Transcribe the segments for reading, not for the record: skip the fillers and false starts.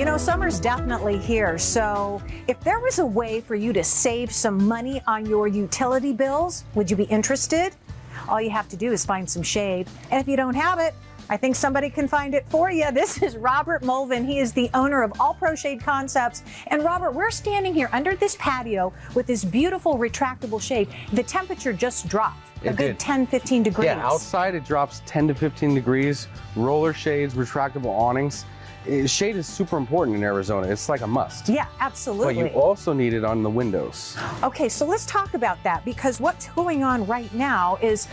You know, summer's definitely here, so if there was a way for you to save some money on your utility bills, would you be interested? All you have to do is find some shade, and if you don't have it, I think somebody can find it for you. This is Robert Mulvin. He is the owner of All Pro Shade Concepts. And Robert, we're standing here under this patio with this beautiful retractable shade. The temperature just dropped a good 10, 15 degrees. Yeah, outside it drops 10 to 15 degrees. Roller shades, retractable awnings. Shade is super important in Arizona. It's like a must. Yeah, absolutely. But you also need it on the windows. Okay, so let's talk about that, because what's going on right now is,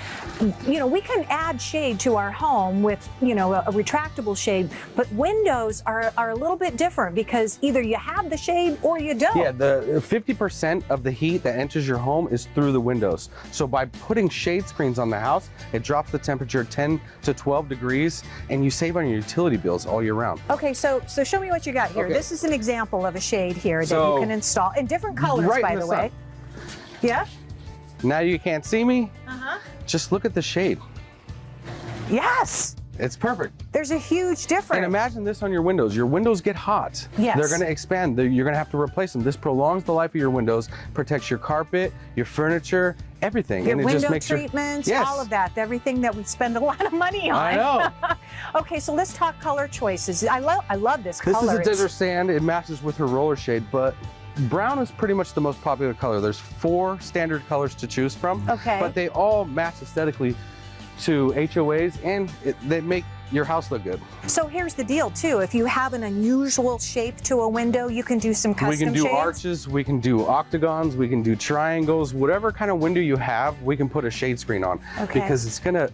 you know, we can add shade to our home with, you know, a retractable shade, but windows are a little bit different because either you have the shade or you don't. Yeah, the 50% of the heat that enters your home is through the windows. So by putting shade screens on the house, it drops the temperature 10 to 12 degrees and you save on your utility bills all year round. Okay, so show me what you got here. Okay. This is an example of a shade here that you can install in different colors, by the way. Yeah? Now you can't see me? Just look at the shade. Yes! It's perfect. There's a huge difference. And imagine this on your windows. Your windows get hot. Yes. They're going to expand. You're going to have to replace them. This prolongs the life of your windows, protects your carpet, your furniture, everything. Your and it window just makes treatments, yes. all of that, everything that we spend a lot of money on. I know. Okay, so let's talk color choices. I love this color. This is a desert sand. It matches with her roller shade, but brown is pretty much the most popular color. There's 4 standard colors to choose from, but they all match aesthetically to HOAs, and they make your house look good. So here's the deal too, if you have an unusual shape to a window, you can do some custom shades. We can do arches, we can do octagons, we can do triangles, whatever kind of window you have, we can put a shade screen on, because it's gonna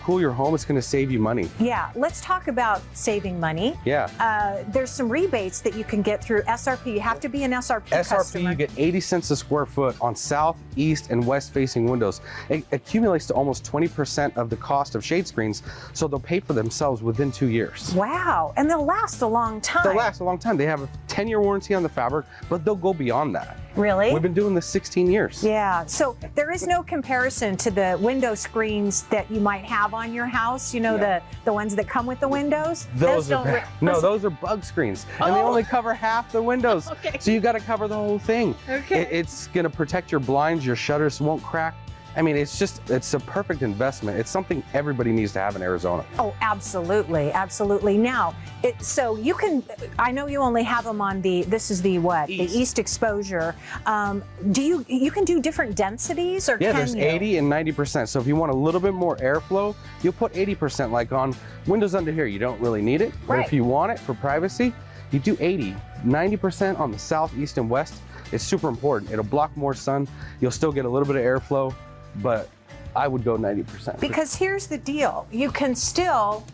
cool your home, it's gonna save you money. Yeah, let's talk about saving money. Yeah. There's some rebates that you can get through SRP. You have to be an SRP customer. You get 80 cents a square foot on south, east, and west facing windows. It accumulates to almost 20% of the cost of shade screens, so they'll pay for themselves within 2 years. Wow, and they'll last a long time. They'll last a long time. They have a 10-year warranty on the fabric, but they'll go beyond that. Really? We've been doing this 16 years. Yeah, so there is no comparison to the window screens that you might have on your house, you know, the ones that come with the windows? Those are those are bug screens, and they only cover half the windows. So you got to cover the whole thing. It's going to protect your blinds, your shutters won't crack. I mean, it's a perfect investment. It's something everybody needs to have in Arizona. Oh, absolutely, absolutely. Now, so you can, I know you only have them on this is the what? East. The east exposure. You can do different densities, or yeah, can there's 80 and 90%. So if you want a little bit more airflow, you'll put 80%, like on windows under here. You don't really need it, but if you want it for privacy, you do 80, 90% on the south, east, and west. It's super important. It'll block more sun. You'll still get a little bit of airflow, but I would go 90%. Because here's the deal. You can still,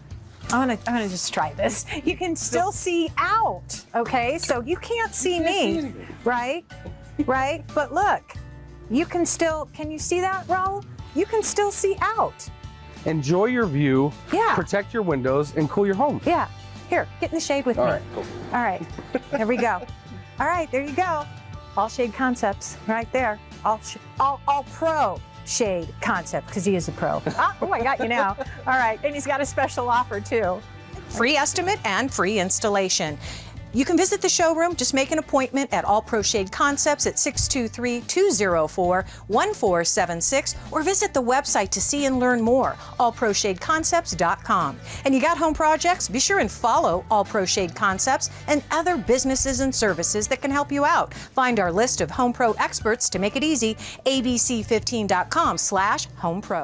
I'm gonna just try this. You can still see out, okay? So you can't see me, right? Right? But look, you can still, can you see that, Raul? You can still see out. Enjoy your view, yeah. Protect your windows, and cool your home. Yeah. Here, get in the shade with me. All right, cool. All right, here we go. All right, there you go. All Shade Concepts, right there. All Pro Shade Concept, because he is a pro. Oh, I got you now. All right, and he's got a special offer too. Free estimate and free installation. You can visit the showroom, just make an appointment at All Pro Shade Concepts at 623-204-1476, or visit the website to see and learn more, allproshadeconcepts.com. And you got home projects? Be sure and follow All Pro Shade Concepts and other businesses and services that can help you out. Find our list of Home Pro experts to make it easy, abc15.com/homepro.